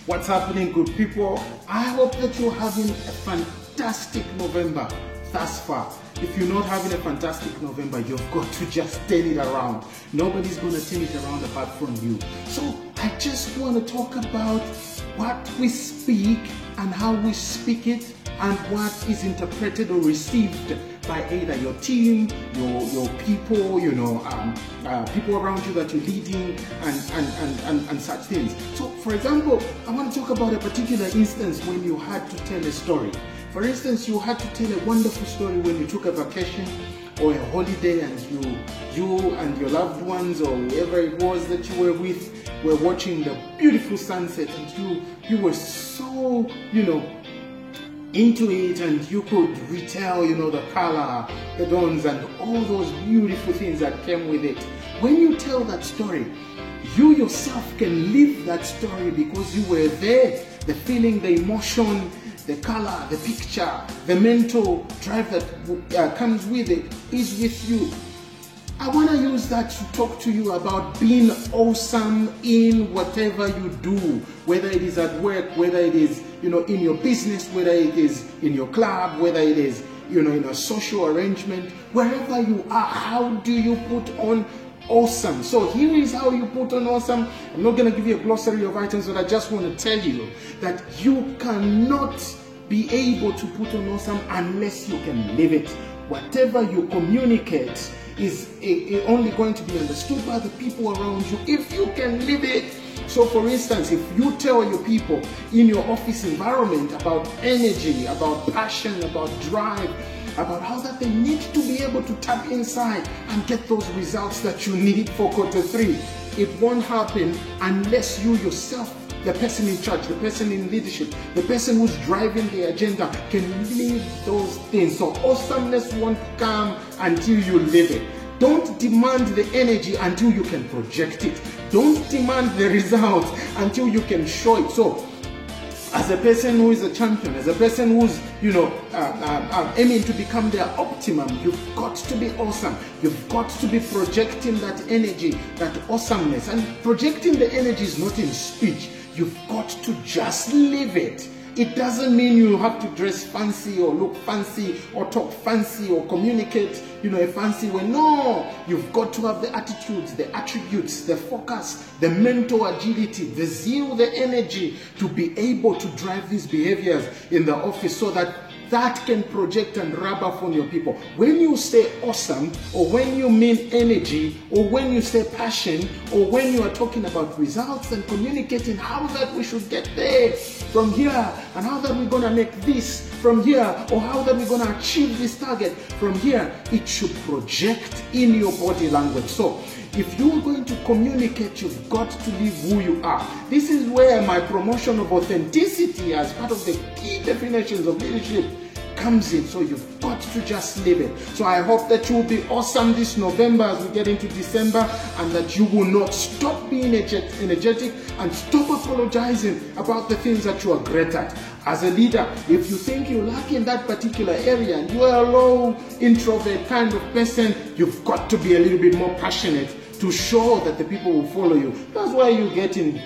What's happening, good people? I hope that you're having a fantastic November thus far. If you're not having a fantastic November, you've got to just turn it around. Nobody's going to turn it around apart from you. So I just want to talk about what we speak and how we speak it and what is interpreted or received by either your team, your people, people around you that you're leading, and such things. So, for example, I want to talk about a particular instance when you had to tell a story. For instance, you had to tell a wonderful story when you took a vacation or a holiday, and you and your loved ones or whoever it was that you were with were watching the beautiful sunset, and you were so into it, and you could retell the color, the dawns, and all those beautiful things that came with it. When you tell that story, you yourself can live that story because you were there. The feeling, the emotion, the color, the picture, the mental drive that comes with it is with you. I want to use that to talk to you about being awesome in whatever you do, whether it is at work, whether it is in your business, whether it is in your club, whether it is in a social arrangement, wherever you are. How do you put on awesome? So here is how you put on awesome. I'm not going to give you a glossary of items, but I just want to tell you that you cannot be able to put on awesome unless you can live it. Whatever you communicate is only going to be understood by the people around you if you can live it. So for instance, if you tell your people in your office environment about energy, about passion, about drive, about how that they need to be able to tap inside and get those results that you need for Q3, it won't happen unless you yourself, the person in charge, the person in leadership, the person who's driving the agenda, can live those things. So awesomeness won't come until you live it. Don't demand the energy until you can project it. Don't demand the results until you can show it. So as a person who is a champion, as a person who's aiming to become their optimum, you've got to be awesome. You've got to be projecting that energy, that awesomeness. And projecting the energy is not in speech. You've got to just live it. It doesn't mean you have to dress fancy or look fancy or talk fancy or communicate a fancy way. No, you've got to have the attitudes, the attributes, the focus, the mental agility, the zeal, the energy to be able to drive these behaviors in the office so that can project and rub off on your people. When you say awesome, or when you mean energy, or when you say passion, or when you are talking about results and communicating how that we should get there from here, and how that we're going to make this from here, or how that we're going to achieve this target from here, it should project in your body language. So if you're going to communicate, you've got to live who you are. This is where my promotion of authenticity as part of the key definitions of leadership comes in. So you've got to just live it. So I hope that you will be awesome this November as we get into December, and that you will not stop being energetic and stop apologizing about the things that you are great at. As a leader, if you think you lack in that particular area and you are a low introvert kind of person, you've got to be a little bit more passionate to show that the people will follow you. That's why you get in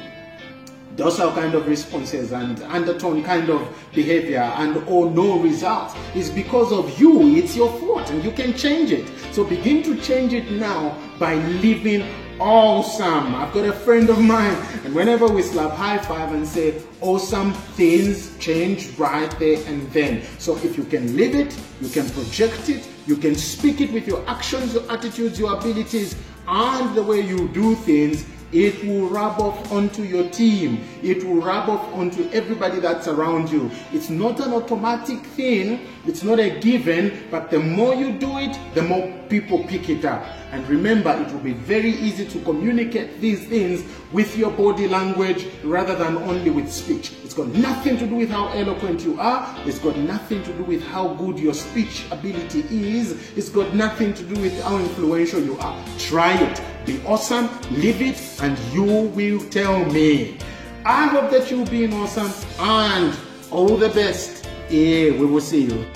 docile kind of responses and undertone kind of behavior or no results. It's because of you. It's your fault, and you can change it. So begin to change it now by living awesome. I've got a friend of mine, and whenever we slap high five and say awesome, things change right there and then. So if you can live it, you can project it, you can speak it with your actions, your attitudes, your abilities, and the way you do things, it will rub off onto your team. It will rub off onto everybody that's around you. It's not an automatic thing. It's not a given, but the more you do it, the more people pick it up. And remember, it will be very easy to communicate these things with your body language rather than only with speech. It's got nothing to do with how eloquent you are. It's got nothing to do with how good your speech ability is. It's got nothing to do with how influential you are. Try it. Be awesome, live it, and you will tell me. I hope that you'll be awesome, and all the best. We will see you.